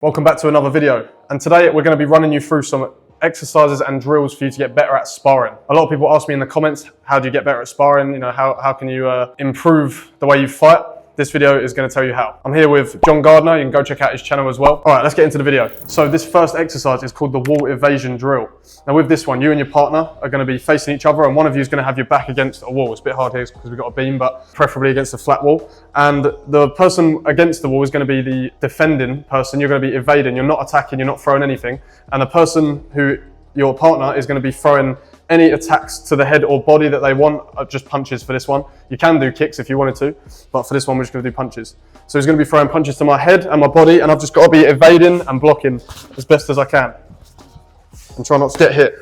Welcome back to another video, and today we're going to be running you through some exercises and drills for you to get better at sparring. A lot of people ask me in the comments, how do you get better at sparring? You know, how can you improve the way you fight? This video is going to tell you how. I'm here with John Gardner. You can go check out his channel as well. All right, let's get into the video. So this first exercise is called the wall evasion drill. Now with this one, you and your partner are going to be facing each other, and one of you is going to have your back against a wall. It's a bit hard here because we've got a beam, but preferably against a flat wall. And the person against the wall is going to be the defending person. You're going to be evading. You're not attacking. You're not throwing anything. And the person who your partner is going to be throwing any attacks to the head or body that they want, just punches for this one. You can do kicks if you wanted to, but for this one, we're just going to do punches. So he's going to be throwing punches to my head and my body, and I've just got to be evading and blocking as best as I can. And try not to get hit.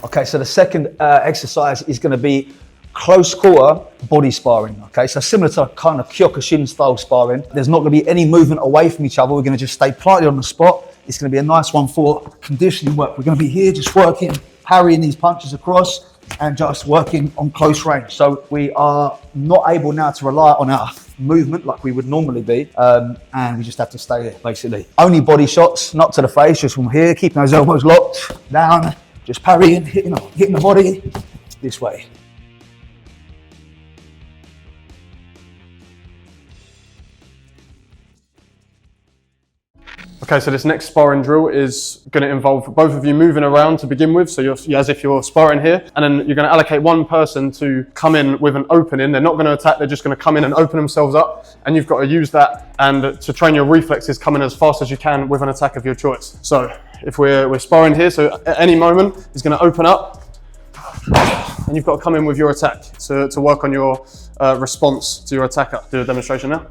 Okay, so the second exercise is going to be close quarter body sparring. Okay, so similar to kind of Kyokushin style sparring. There's not going to be any movement away from each other. We're going to just stay planted on the spot. It's going to be a nice one for conditioning work. We're going to be here just working, parrying these punches across and just working on close range. So we are not able now to rely on our movement like we would normally be, and we just have to stay here basically. Only body shots, not to the face, just from here, keeping those elbows locked down. Just parrying, hitting the body this way. Okay, so this next sparring drill is going to involve both of you moving around to begin with. So you're as if you're sparring here, and then you're going to allocate one person to come in with an opening. They're not going to attack, they're just going to come in and open themselves up, and you've got to use that and to train your reflexes coming as fast as you can with an attack of your choice. So if we're sparring here, so at any moment he's going to open up, and you've got to come in with your attack to work on your response to your attacker. Do a demonstration now.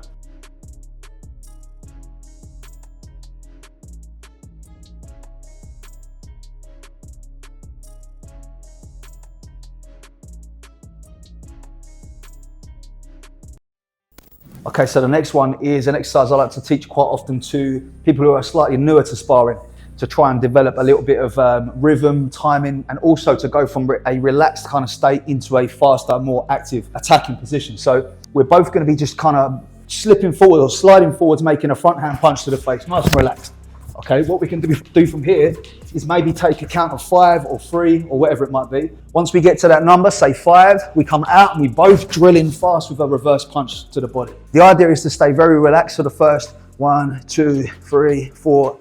Okay, so the next one is an exercise I like to teach quite often to people who are slightly newer to sparring, to try and develop a little bit of rhythm, timing, and also to go from a relaxed kind of state into a faster, more active attacking position. So we're both going to be just kind of slipping forward or sliding forwards, making a front hand punch to the face, nice and relaxed. Okay, what we can do from here is maybe take a count of 5 or 3 or whatever it might be. Once we get to that number, say 5, we come out and we both drill in fast with a reverse punch to the body. The idea is to stay very relaxed for the first 1, 2, 3, 4,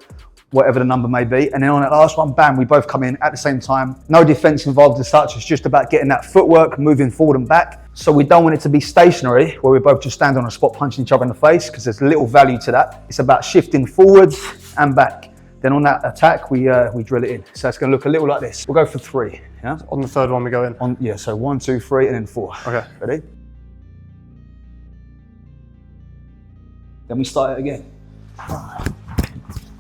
whatever the number may be. And then on that last one, bam, we both come in at the same time. No defense involved as such. It's just about getting that footwork, moving forward and back. So we don't want it to be stationary, where we both just stand on a spot punching each other in the face, because there's little value to that. It's about shifting forwards and back. Then on that attack, we drill it in. So it's going to look a little like this. We'll go for 3. Yeah. On the third one we go in. Yeah. So 1, 2, 3, and then 4. Okay. Ready? Then we start it again.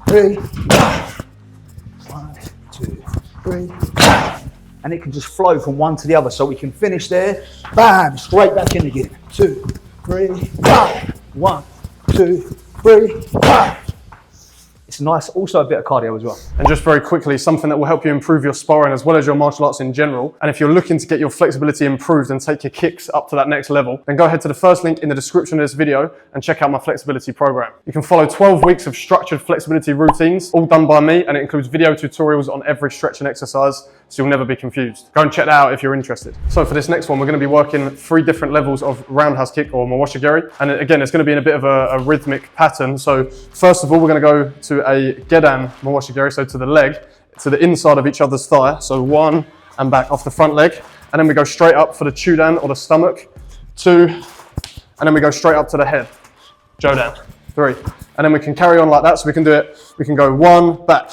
3. 1, 2, 3. And it can just flow from one to the other. So we can finish there. Bam! Straight back in again. 2, 3, 1, 2, 3. It's nice, also a bit of cardio as well. And just very quickly, something that will help you improve your sparring as well as your martial arts in general. And if you're looking to get your flexibility improved and take your kicks up to that next level, then go ahead to the first link in the description of this video and check out my flexibility program. You can follow 12 weeks of structured flexibility routines, all done by me, and it includes video tutorials on every stretch and exercise, so you'll never be confused. Go and check that out if you're interested. So for this next one, we're going to be working 3 different levels of roundhouse kick or mawashigiri. And again, it's going to be in a bit of a rhythmic pattern. So first of all, we're going to go to a gedan mawashigiri, so to the leg, to the inside of each other's thigh. So 1 and back off the front leg. And then we go straight up for the chudan or the stomach. 2, and then we go straight up to the head. Jodan. 3. And then we can carry on like that. So we can do it, we can go 1, back,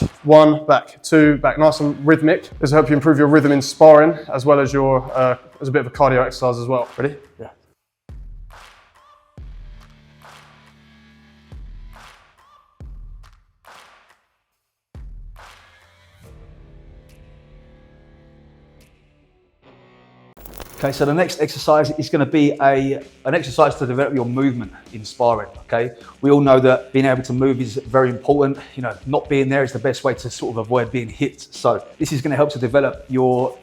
2, back, nice and rhythmic. This will help you improve your rhythm in sparring, as well as your, as a bit of a cardio exercise as well. Ready? Yeah. Okay, so the next exercise is going to be an exercise to develop your movement in sparring. Okay, we all know that being able to move is very important. You know, not being there is the best way to sort of avoid being hit. So this is going to help to develop your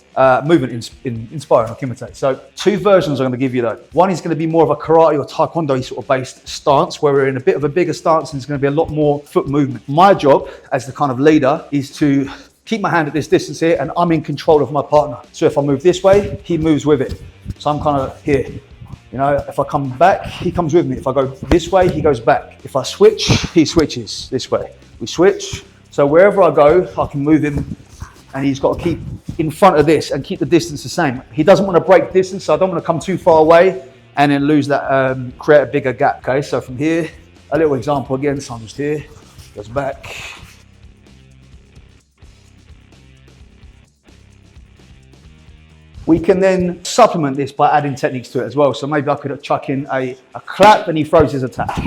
movement in sparring or kumite. So 2 versions I'm going to give you though. One is going to be more of a karate or taekwondo sort of based stance, where we're in a bit of a bigger stance and there's going to be a lot more foot movement. My job as the kind of leader is to keep my hand at this distance here and I'm in control of my partner. So if I move this way, he moves with it. So I'm kind of here. You know, if I come back, he comes with me. If I go this way, he goes back. If I switch, he switches this way. We switch. So wherever I go, I can move him and he's got to keep in front of this and keep the distance the same. He doesn't want to break distance, so I don't want to come too far away and then lose that, create a bigger gap. Okay, so from here, a little example again, so I'm just here, goes back. We can then supplement this by adding techniques to it as well. So maybe I could chuck in a clap and he throws his attack.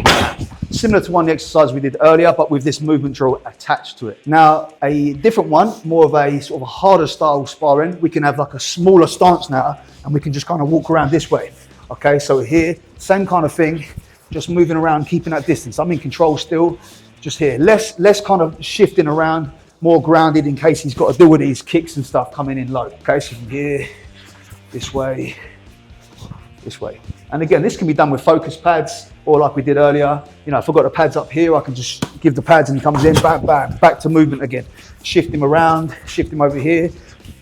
Similar to one of the exercises we did earlier, but with this movement drill attached to it. Now, a different one, more of a sort of a harder style sparring, we can have like a smaller stance now and we can just kind of walk around this way. Okay, so here, same kind of thing, just moving around, keeping that distance. I'm in control still, just here. Less kind of shifting around, more grounded in case he's got to deal with these kicks and stuff coming in low. Okay, so from here, this way, this way. And again, this can be done with focus pads or like we did earlier. You know, if I've got the pads up here, I can just give the pads and he comes in, bam, bam, back to movement again. Shift him around, shift him over here.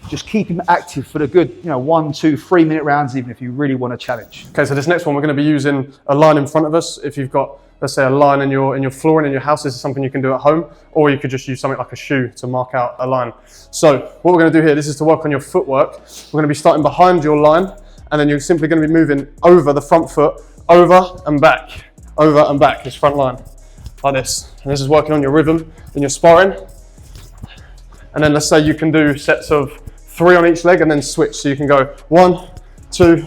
Just keep him active for the good, 1, 2, 3 minute rounds, even if you really want to challenge. Okay, so this next one, we're going to be using a line in front of us. If you've got, let's say, a line in your flooring in your house, this is something you can do at home, or you could just use something like a shoe to mark out a line. So what we're going to do here, this is to work on your footwork. We're going to be starting behind your line, and then you're simply going to be moving over the front foot, over and back, this front line, like this. And this is working on your rhythm in your sparring. And then let's say you can do sets of 3 on each leg and then switch. So you can go 1, 2,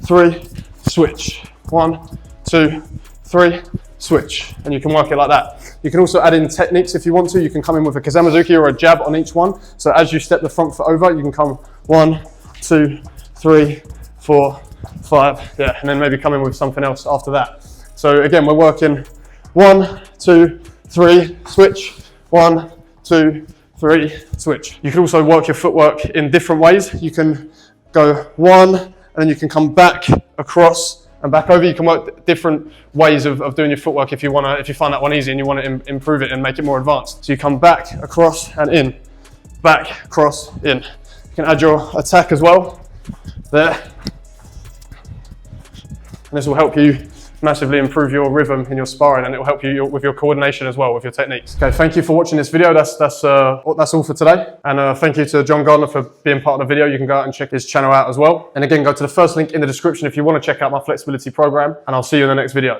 3, switch. 1, 2, 3, switch. And you can work it like that. You can also add in techniques if you want to. You can come in with a kazamazuki or a jab on each one. So as you step the front foot over, you can come 1, 2, 3, 4, 5, yeah, and then maybe come in with something else after that. So again, we're working 1, 2, 3, switch, 1, 2, 3, switch. You can also work your footwork in different ways. You can go 1, and then you can come back, across, and back over. You can work different ways of doing your footwork if you find that one easy and you want to improve it and make it more advanced. So you come back, across, and in. Back, across, in. You can add your attack as well, there. And this will help you massively improve your rhythm in your sparring, and it will help you with your coordination as well with your techniques. Okay, thank you for watching this video. That's all for today. And thank you to John Gardner for being part of the video. You can go out and check his channel out as well. And again, go to the first link in the description if you want to check out my flexibility program, and I'll see you in the next video.